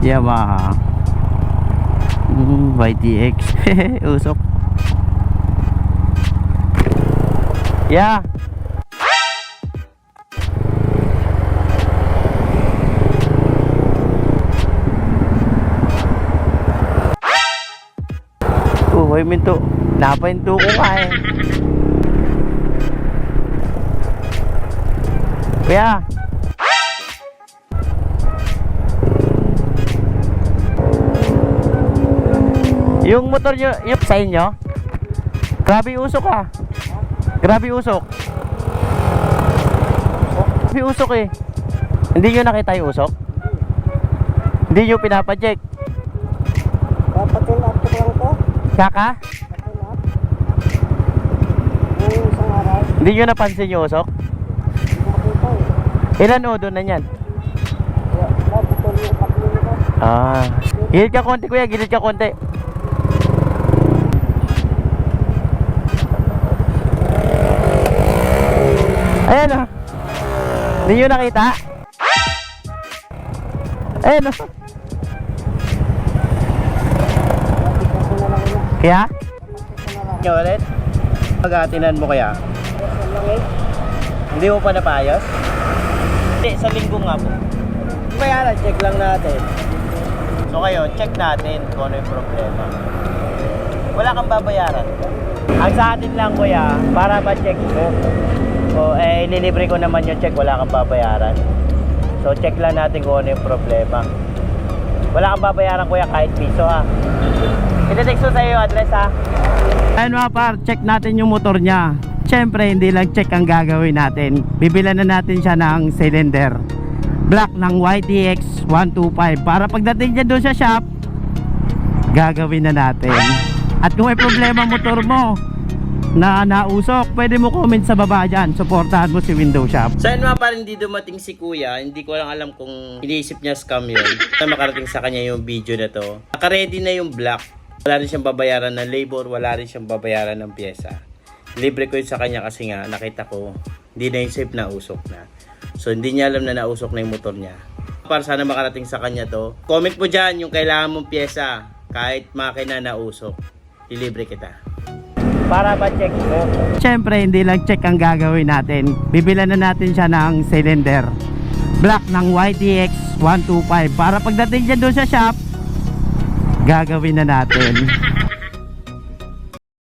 Yamaha YTX. Usok. Yeah. Hoy minto. Napahinto ko nga eh. Kuya. Yung motor nyo, yung sa inyo, grabe usok ah. Grabe usok. Grabe usok eh. Hindi nyo nakita yung usok? Hindi nyo pinapacheck? Papatul up ko lang to. Kaka? Patul up. Yung isang araw. Hindi nyo napansin yung usok? Nakita eh. Ilan o doon na yan? Papatul yung tatlo nito. Ah, gilid ka konti kuya, gilid ka konti. Ayan o. Hindi nyo nakita? Ayan o. Kasi na lang yun. Kaya? Kasi na lang. Kaya ulit? Pag-atinan mo kaya? Kasi lang eh. Hindi mo pa napayos? Hindi, sa linggo nga po. Kaya check lang natin. So kayo, check natin kung ano yung problema. Wala kang babayaran. Ang sa atin lang kuya, para ma-check mo. So ililibre ko naman yung check, wala kang babayaran. So check lang natin kung ano yung problema. Wala kang babayaran kuya kahit piso ha. Ite-text ko sa iyo address ha. Ayun mga par, check natin yung motor niya. Siyempre hindi lang check ang gagawin natin. Bibilan na natin siya ng cylinder black ng YTX 125 para pagdating niya doon sa shop, gagawin na natin. At kung may problema motor mo na nausok, pwede mo comment sa baba dyan. Supportahan mo si Window Shop. So yun mga par, hindi dumating si kuya. Hindi ko lang alam kung iniisip niya scam yun na makarating sa kanya yung video na to. Naka-ready na yung black. Wala rin siyang babayaran ng labor, wala rin siyang babayaran ng pyesa. Libre ko yun sa kanya kasi nga nakita ko hindi na yung safe na usok na. So hindi niya alam na nausok na yung motor niya. Para sana makarating sa kanya to, comment mo dyan yung kailangan mong pyesa. Kahit makina na usok, ilibre kita. Para ba check mo? Siyempre hindi lang check ang gagawin natin. Bibilan na natin siya ng cylinder black ng YTX 125 para pagdating niya doon sa shop, gagawin na natin.